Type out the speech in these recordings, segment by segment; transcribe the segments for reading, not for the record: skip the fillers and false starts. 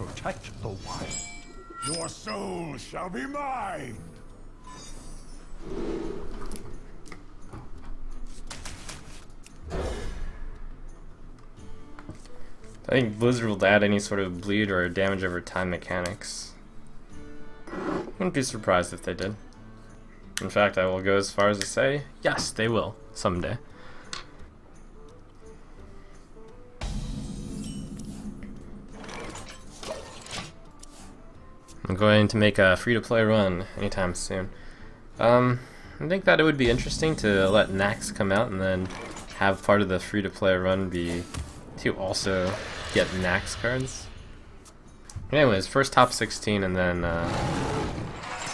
protect the wild. Your soul shall be mine! I think Blizzard will add any sort of bleed or damage over time mechanics. Wouldn't be surprised if they did. In fact, I will go as far as to say, yes, they will, someday. I'm going to make a free-to-play run anytime soon. I think that it would be interesting to let Nax come out and then have part of the free-to-play run be to also get Nax cards. Anyways, first top 16 and then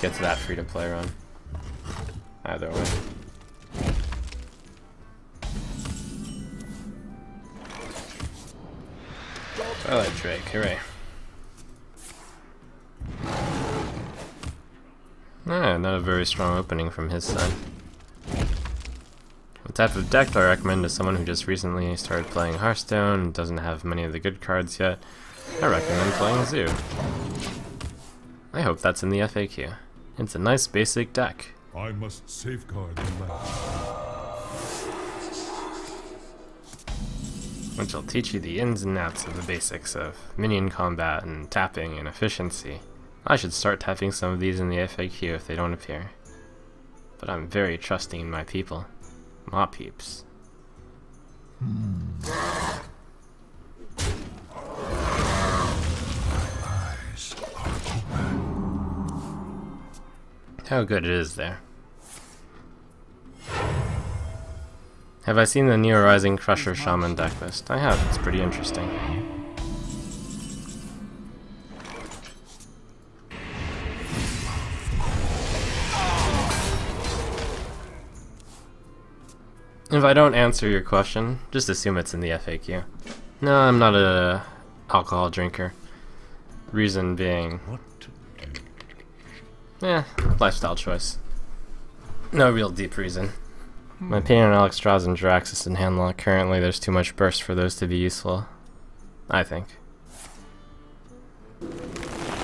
get to that free-to-play run. Either way. Twilight Drake, hooray. Not a very strong opening from his side. The type of deck I recommend to someone who just recently started playing Hearthstone and doesn't have many of the good cards yet, I recommend playing Zoo. I hope that's in the FAQ. It's a nice basic deck. I must safeguard the land. Which will teach you the ins and outs of the basics of minion combat and tapping and efficiency. I should start tapping some of these in the FAQ if they don't appear. But I'm very trusting in my people. My peeps. How good it is there. Have I seen the Neo Rising Crusher Shaman deck list? I have, it's pretty interesting. If I don't answer your question, just assume it's in the FAQ. No, I'm not a alcohol drinker. Reason being, lifestyle choice. No real deep reason. My opinion on Alexstrasza and Jiraxis and Handlock, currently there's too much burst for those to be useful. I think.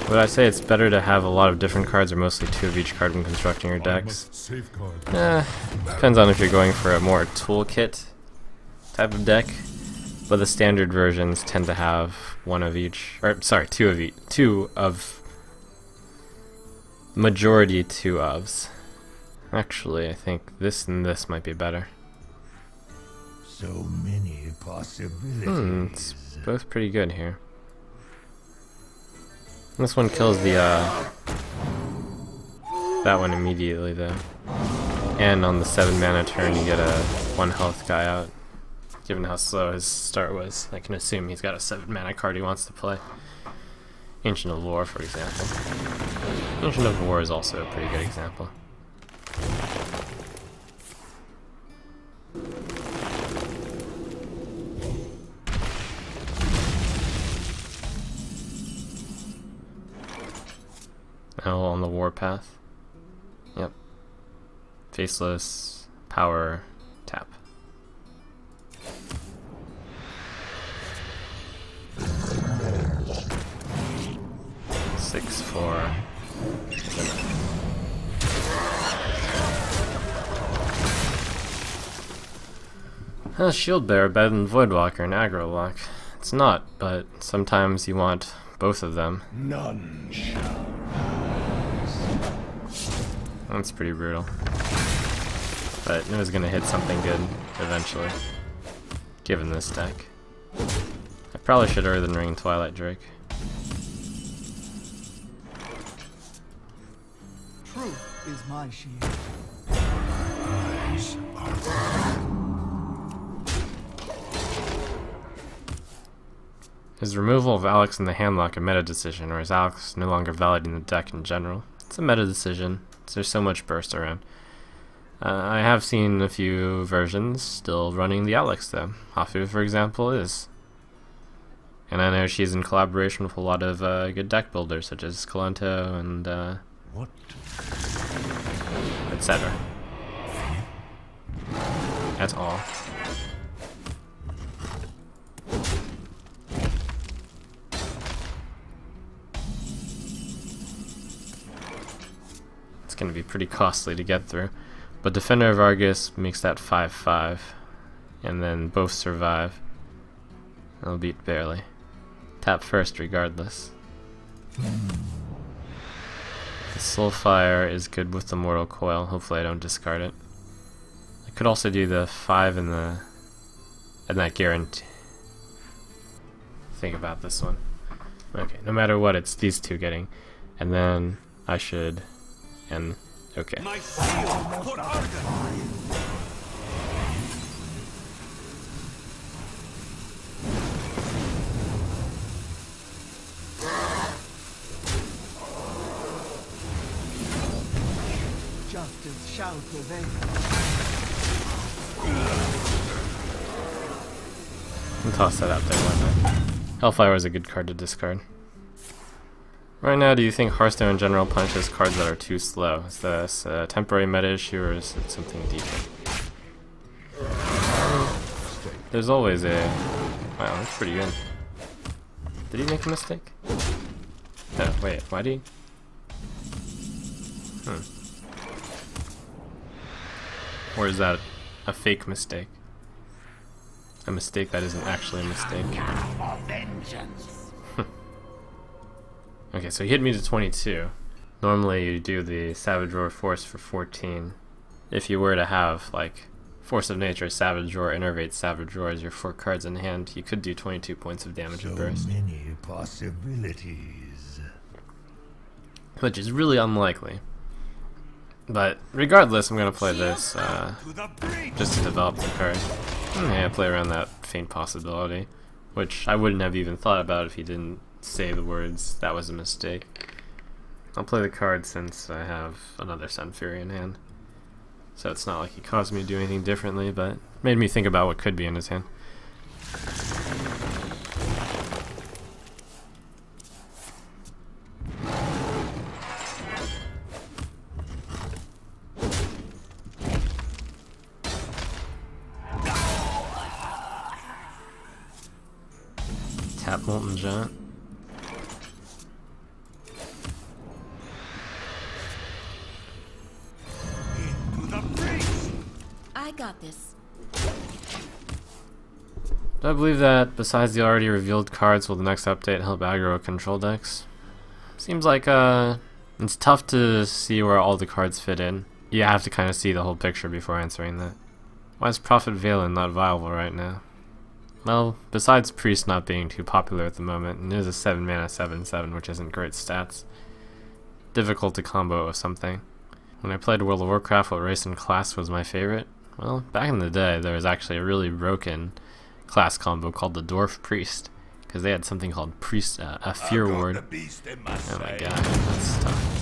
Would I say it's better to have a lot of different cards or mostly 2 of each card when constructing your decks? Depends on if you're going for a more toolkit type of deck, but the standard versions tend to have 1 of each, or sorry, 2 of each, 2 of, majority 2 ofs. Actually, I think this and this might be better. So many possibilities. It's both pretty good here. This one kills the, that one immediately though. And on the 7 mana turn you get a 1 health guy out. Given how slow his start was, I can assume he's got a 7 mana card he wants to play. Ancient of War, for example. Ancient of War is also a pretty good example. All on the warpath. Yep. Faceless, power, tap. Six, 4. Shield Bearer better than Voidwalker and Aggro Lock. It's not, but sometimes you want both of them. None shall. That's pretty brutal. But it was gonna hit something good eventually, given this deck. I probably should Earthen Ring Twilight Drake. Truth is my shield. Eyes are Is removal of Alex in the Handlock a meta decision, or is Alex no longer valid in the deck in general? It's a meta decision. There's so much burst around. I have seen a few versions still running the Alex though. Hafu, for example, is. And I know she's in collaboration with a lot of good deck builders, such as Kalento and etc. At all. it's going to be pretty costly to get through. But Defender of Argus makes that 5/5, and then both survive. I'll beat barely. Tap first regardless. The Soulfire is good with the Mortal Coil. Hopefully I don't discard it. I could also do the 5 and that guarantee. Think about this one. Okay, no matter what, it's these two getting. And then I should and okay. My seal for Argon. Justice shall prevail. I'll toss that out there, why not? Hellfire was a good card to discard. Right now, do you think Hearthstone in general punishes cards that are too slow? Is this a temporary meta issue, or is it something deeper? There's always a... Wow, that's pretty good. Did he make a mistake? No, wait, why did he... Or is that a fake mistake? A mistake that isn't actually a mistake. Okay, so he hit me to 22. Normally you do the Savage Roar Force for 14. If you were to have, like, Force of Nature, Savage Roar, Innervate, Savage Roar as your 4 cards in hand, you could do 22 points of damage at burst. So many possibilities. Which is really unlikely. But regardless, I'm going to play this just to develop the card. Yeah, play around that faint possibility, which I wouldn't have even thought about if he didn't say the words, that was a mistake. I'll play the card since I have another Sun Fury in hand. So it's not like he caused me to do anything differently, but made me think about what could be in his hand. Tap Molten Giant. I got this. Do I believe that besides the already revealed cards will the next update help aggro control decks? Seems like it's tough to see where all the cards fit in. You have to kind of see the whole picture before answering that. Why is Prophet Valen not viable right now? Well, besides Priest not being too popular at the moment, and it is a 7 mana 7/7, which isn't great stats. Difficult to combo with something. When I played World of Warcraft, what race and class was my favorite? Well, back in the day, there was actually a really broken class combo called the Dwarf Priest, because they had something called Priest, a Fear Ward. Oh my god, that's tough.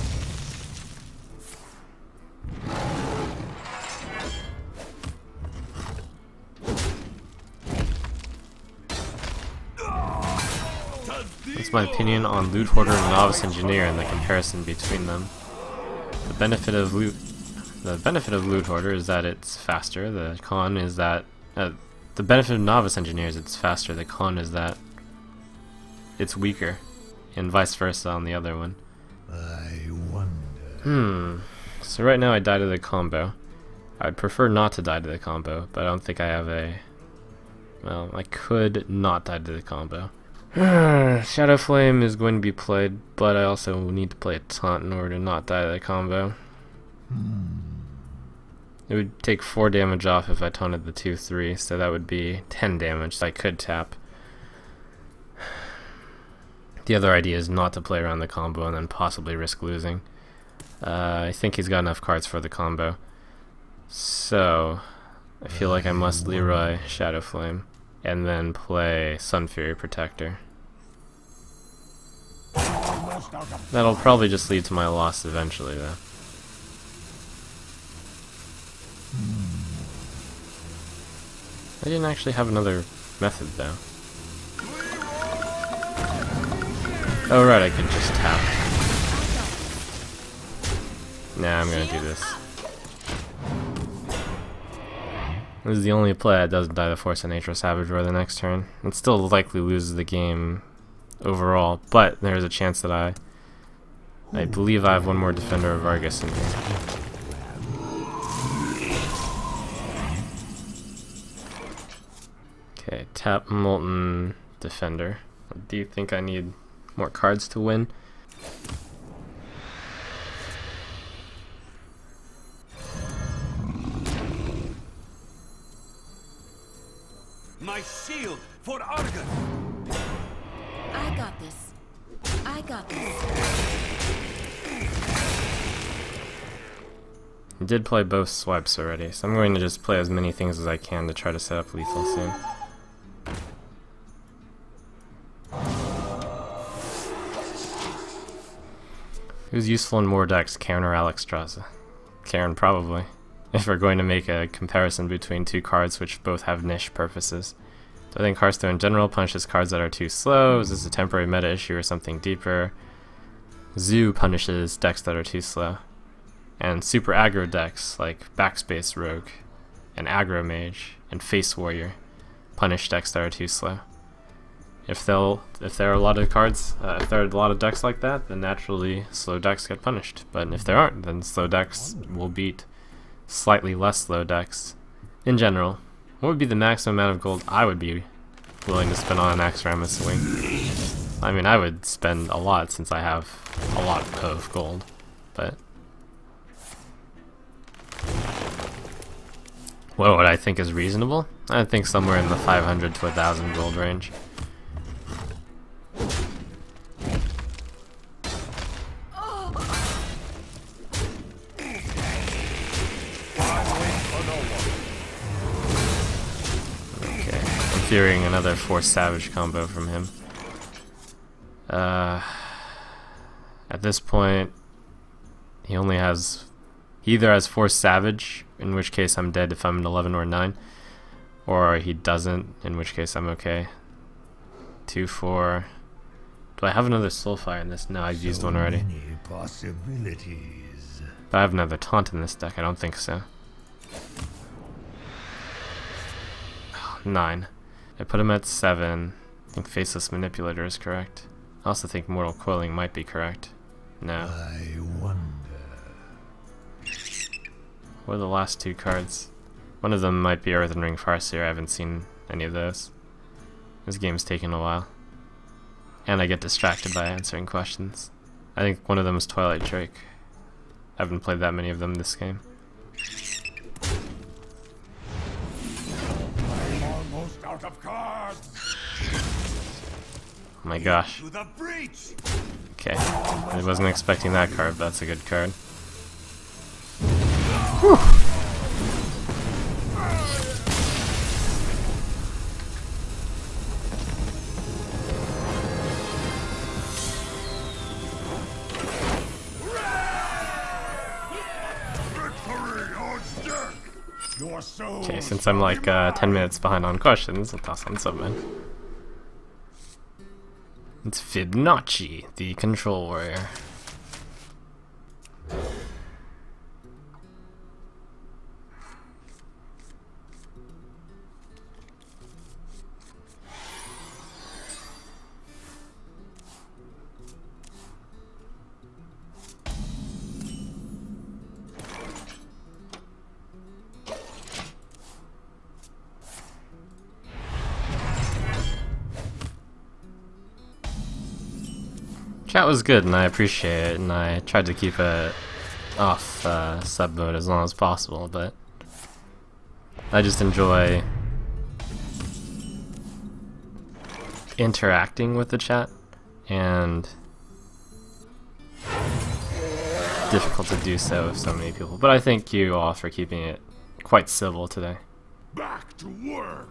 That's my opinion on Loot Hoarder and Novice Engineer and the comparison between them. The benefit of Loot Hoarder is that it's faster. The con is that the benefit of Novice Engineer is it's faster. The con is that it's weaker, and vice versa on the other one. I wonder. So right now I die to the combo. I'd prefer not to die to the combo, but I don't think I have a... Well, I could not die to the combo. Shadow Flame is going to be played, but I also need to play a taunt in order to not die to the combo. It would take 4 damage off if I taunted the 2/3, so that would be 10 damage, so I could tap. The other idea is not to play around the combo and then possibly risk losing. I think he's got enough cards for the combo, so I feel like I must Leroy Shadow Flame and then play Sun Fury Protector. That'll probably just lead to my loss eventually, though. I didn't actually have another method, though. Oh right, I could just tap. Nah, I'm gonna do this. This is the only play that doesn't die to Force of Nature Savage Roar the next turn. It still likely loses the game overall, but there's a chance that I I believe I have one more Defender of Argus in here. Okay, tap Molten Defender. Do you think I need more cards to win? My shield for Argus. I got this. I got this. I did play both swipes already, so I'm going to just play as many things as I can to try to set up lethal soon. Who's useful in more decks, Karen or Alexstrasza? Karen, probably. If we're going to make a comparison between two cards which both have niche purposes. So I think Hearthstone in general punishes cards that are too slow. Is this a temporary meta issue or something deeper? Zoo punishes decks that are too slow. And super aggro decks like Backspace Rogue and Aggro Mage and Face Warrior punish decks that are too slow. If there are a lot of cards, if there are a lot of decks like that, then naturally slow decks get punished. But if there aren't, then slow decks will beat slightly less slow decks. In general, what would be the maximum amount of gold I would be willing to spend on an Axorama swing? I mean, I would spend a lot since I have a lot of gold, but what would I think is reasonable? I think somewhere in the 500 to 1,000 gold range. Fearing another Force Savage combo from him. At this point, he either has Force Savage, in which case I'm dead if I'm an 11 or 9, or he doesn't, in which case I'm okay. 2-4. Do I have another Soulfire in this? No, I've used one already. Many possibilities. But I have another Taunt in this deck? I don't think so. 9. I put him at 7. I think Faceless Manipulator is correct. I also think Mortal Coiling might be correct. No. I wonder. What are the last two cards? One of them might be Earthen Ring Farseer. I haven't seen any of those. This game's taking a while. And I get distracted by answering questions. I think one of them is Twilight Drake. I haven't played that many of them this game. Out of cards. Oh my gosh. To the breach. Okay. I wasn't expecting that card, but that's a good card. Whew. Okay, since I'm like 10 minutes behind on questions, I'll toss on something. It's Fibonacci, the Control Warrior. Chat was good, and I appreciate it, and I tried to keep it off sub mode as long as possible, but I just enjoy interacting with the chat, and difficult to do so with so many people. But I thank you all for keeping it quite civil today. Back to work.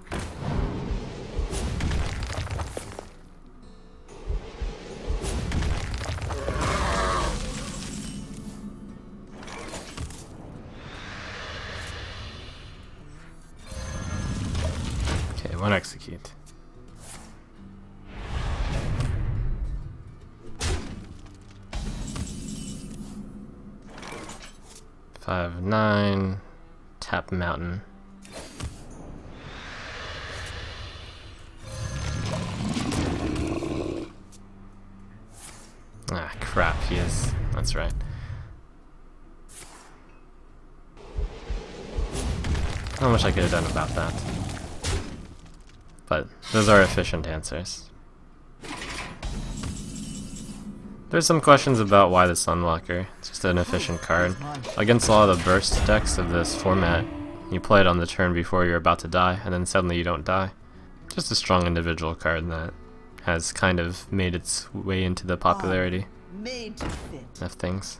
One execute. Five, 9, tap Mountain. Ah, crap, he is. That's right. Not much I could have done about that. But those are efficient answers. There's some questions about why the Sunwalker. It's just an efficient card. Against a lot of the burst decks of this format, you play it on the turn before you're about to die, and then suddenly you don't die. Just a strong individual card that has kind of made its way into the popularity Made to fit. of things.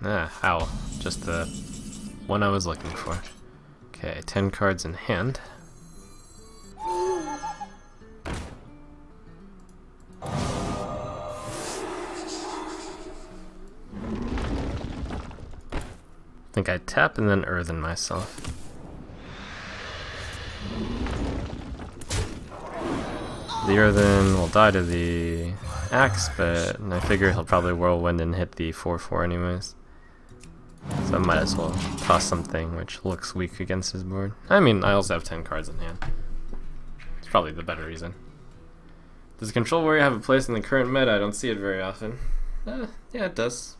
Ah, ow. Just the one I was looking for. Okay, 10 cards in hand. I think I tap and then earthen myself. The earthen will die to the axe, but I figure he'll probably whirlwind and hit the 4/4 anyways. So I might as well toss something which looks weak against his board. I mean, I also have 10 cards in hand. It's probably the better reason. Does Control Warrior have a place in the current meta? I don't see it very often. Yeah, it does.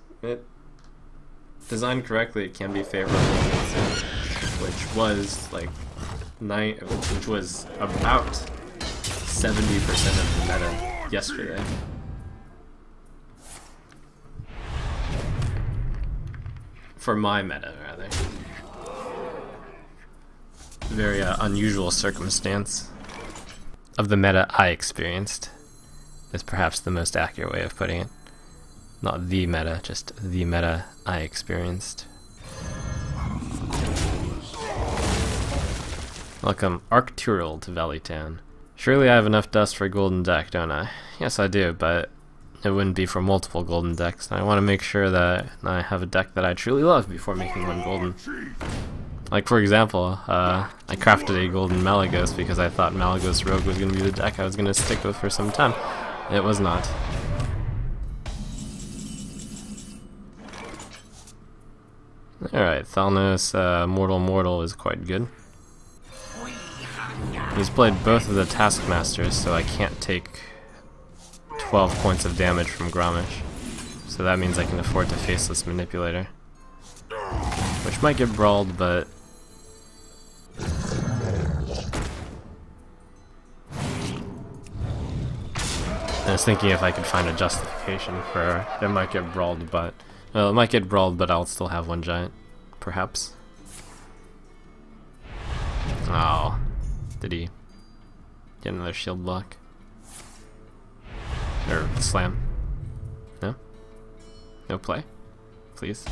Designed correctly, it can be favorable against it, which was like which was about 70% of the meta yesterday. For my meta, rather. Very unusual circumstance of the meta I experienced is perhaps the most accurate way of putting it. Not the meta, just the meta I experienced. Welcome, Arctural, to Valley Town. Surely I have enough dust for a golden deck, don't I? Yes, I do, but it wouldn't be for multiple golden decks. I want to make sure that I have a deck that I truly love before making one golden. Like, for example, I crafted a golden Malagos because I thought Malagos Rogue was going to be the deck I was going to stick with for some time. It was not. Alright, Thalnos Mortal is quite good. He's played both of the Taskmasters, so I can't take 12 points of damage from Grommash. So that means I can afford to Faceless Manipulator. Which might get brawled, but... I was thinking if I could find a justification for it might get brawled, but... Well, it might get brawled, but I'll still have one giant. Perhaps. Oh. Did he get another shield block? Or slam? No? No play? Please?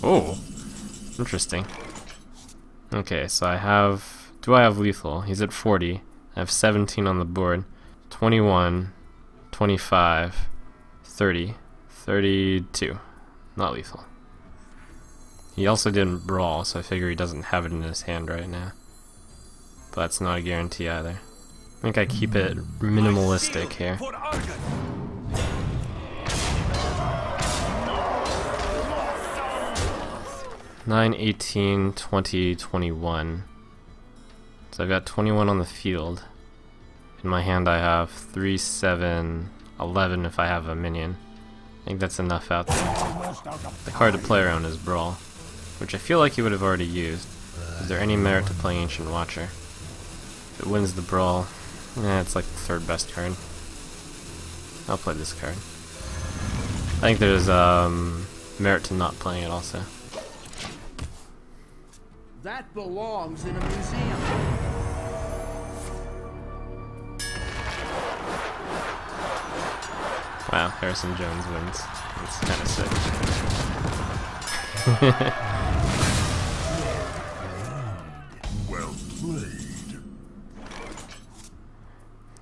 Oh! Interesting. Okay, so I have... Do I have lethal? He's at 40. I have 17 on the board. 21, 25, 30, 32. Not lethal. He also didn't brawl, so I figure he doesn't have it in his hand right now. But that's not a guarantee either. I think I keep it minimalistic here. 9, 18, 20, 21. So I've got 21 on the field. In my hand I have 3, 7, 11 if I have a minion. I think that's enough out there. The card to play around is Brawl, which I feel like he would have already used. Is there any merit to playing Ancient Watcher? If it wins the Brawl, it's like the third best card. I'll play this card. I think there's merit to not playing it also. That belongs in a museum. Wow, Harrison Jones wins. That's kind of sick. Well played.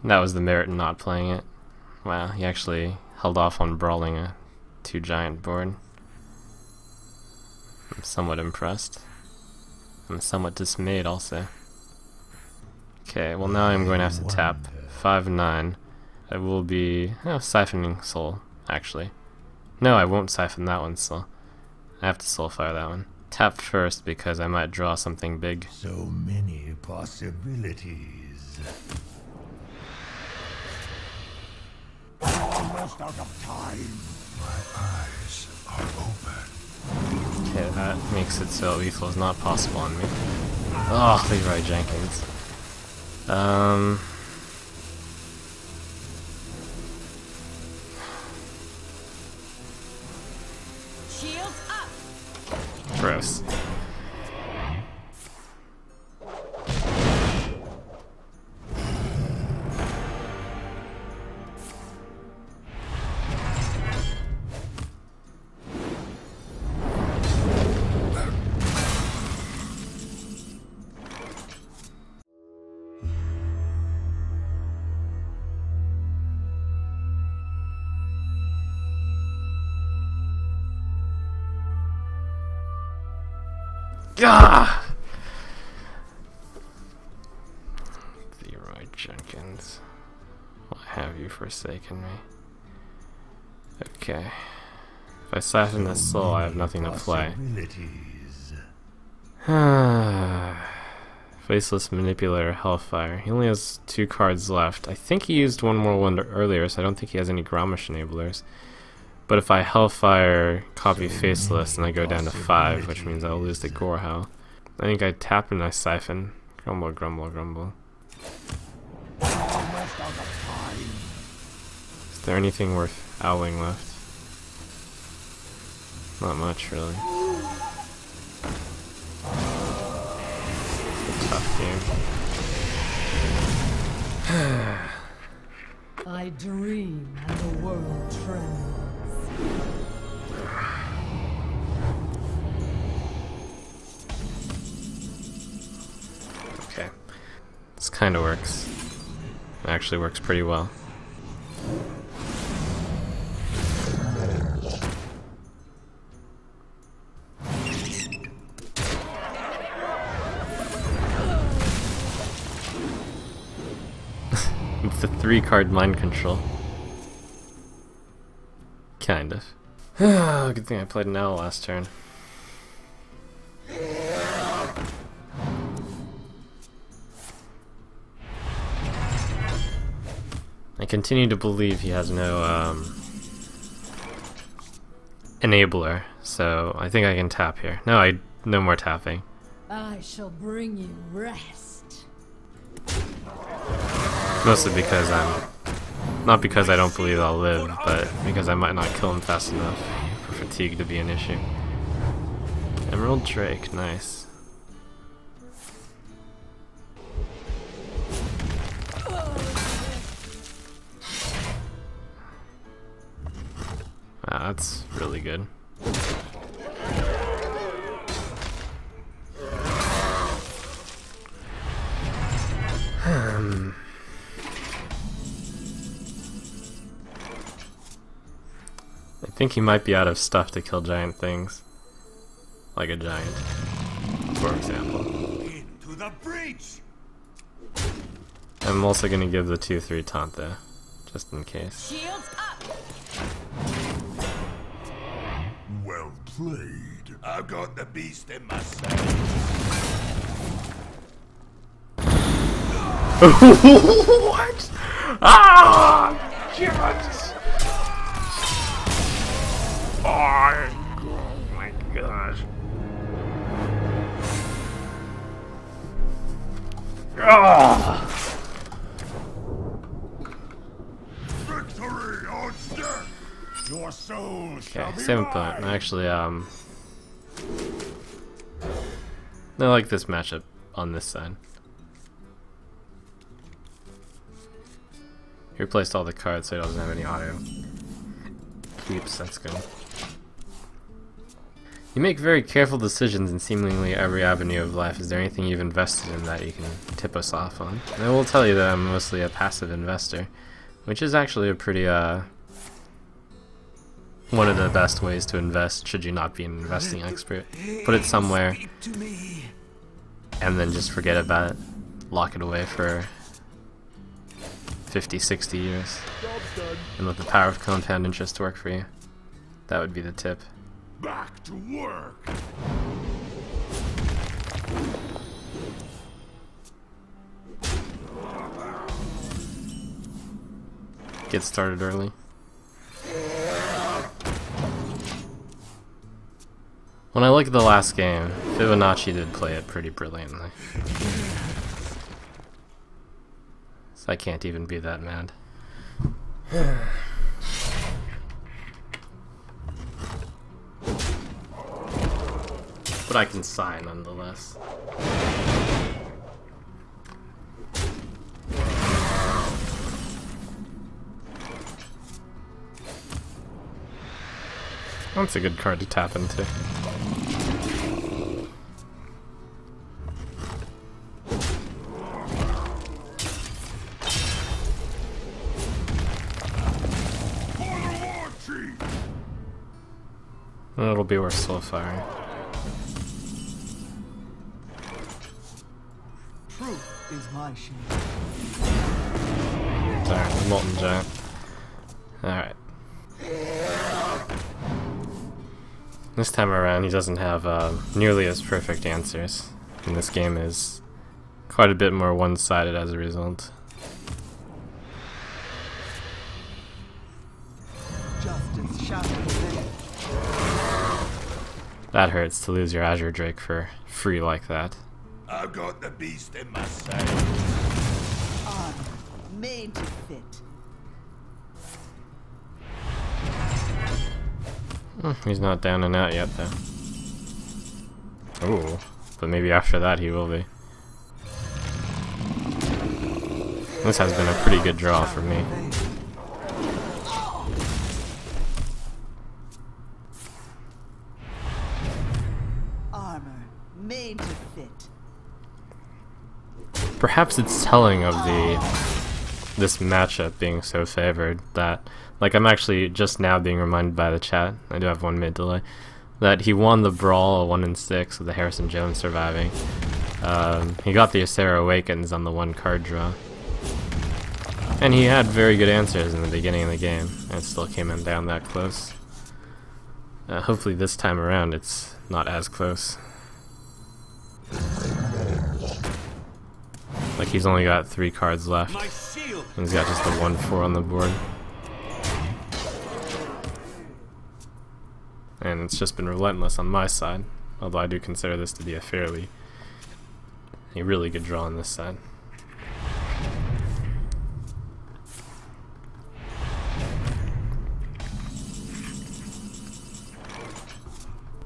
That was the merit in not playing it. Wow, he actually held off on brawling a 2-giant board. I'm somewhat impressed. I'm somewhat dismayed also. Okay, well now I'm going to have to tap 5-9. I will be siphoning soul, actually. No, I won't siphon that one still. I have to soul fire that one. Tap first because I might draw something big. So many possibilities. Almost out of time. My eyes are open. Okay, that makes it so lethal is not possible on me. Oh, Leroy Jenkins. Shields up. Gross. Gah! Leroy Jenkins, why have you forsaken me? Okay. If I siphon this soul, I have nothing to play. Faceless Manipulator, Hellfire. He only has 2 cards left. I think he used one more one earlier, so I don't think he has any Grommash enablers. But if I Hellfire, copy Faceless, and I go down to 5, which means I'll lose the Gorehowl. I think I tap and I siphon. Grumble, grumble, grumble. Is there anything worth owling left? Not much, really. It's a tough game. I dream and the world trembles. Okay. This kind of works. It actually works pretty well. It's a 3-card mind control. Kind of. Good thing I played an owl last turn. I continue to believe he has no enabler, so I think I can tap here. No more tapping. I shall bring you rest. Mostly because not because I don't believe I'll live, but because I might not kill him fast enough for fatigue to be an issue. Emerald Drake, nice. Wow, that's really good. I think he might be out of stuff to kill giant things. Like a giant, for example. Into the breach. I'm also gonna give the 2/3 taunt though, just in case. Shields up. Well played. I've got the beast in my sight. What? Ah! Jesus! Oh my gosh. Ah! Victory on death. Your soul shall Okay, be same mine. point. Actually, I like this matchup on this side. He replaced all the cards so he doesn't have any auto keeps, that's good. You make very careful decisions in seemingly every avenue of life. Is there anything you've invested in that you can tip us off on? And I will tell you that I'm mostly a passive investor, which is actually a pretty, one of the best ways to invest should you not be an investing expert. Put it somewhere, and then just forget about it. Lock it away for 50, 60 years. And let the power of compound interest work for you. That would be the tip. Back to work. Get started early. When I look at the last game, Fibonacci did play it pretty brilliantly. So I can't even be that mad. But I can sigh nonetheless. That's a good card to tap into. It'll be worth slow firing. Truth is my shield. Sorry, Molten Giant. Alright. This time around, he doesn't have nearly as perfect answers, and this game is quite a bit more one-sided as a result. Justice shall prevail. That hurts to lose your Azure Drake for free like that. I've got the beast in my sight. Armor made to fit. He's not down and out yet, though. Ooh, but maybe after that he will be. This has been a pretty good draw for me. Armor made to fit. Perhaps it's telling of this matchup being so favored that, like, I'm actually just now being reminded by the chat, I do have 1 minute delay, that he won the brawl 1 in 6 with the Harrison Jones surviving. He got the Ysera Awakens on the 1 card draw. And he had very good answers in the beginning of the game, and it still came in down that close. Hopefully this time around it's not as close. Like, he's only got 3 cards left, and he's got just the 1/4 on the board. And it's just been relentless on my side, although I do consider this to be a really good draw on this side.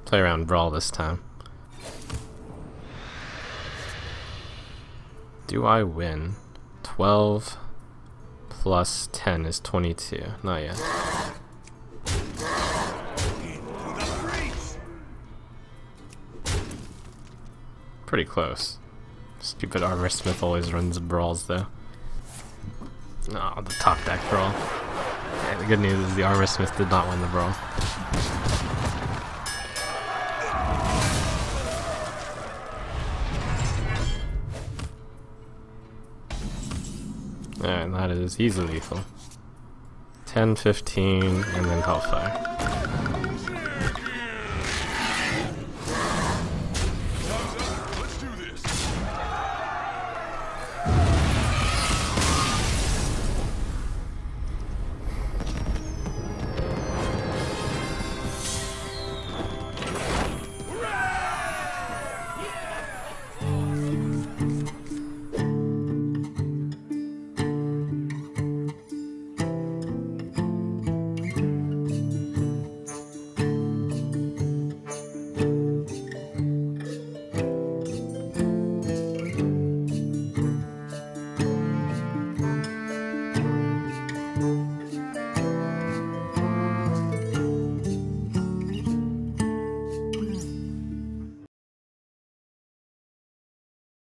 Play around Brawl this time. Do I win? 12 plus 10 is 22. Not yet. Pretty close. Stupid Armor Smith always runs brawls though. No, the top deck brawl. Okay, the good news is the Armor Smith did not win the brawl. Alright, that is easily lethal. 10, 15, and then Hellfire.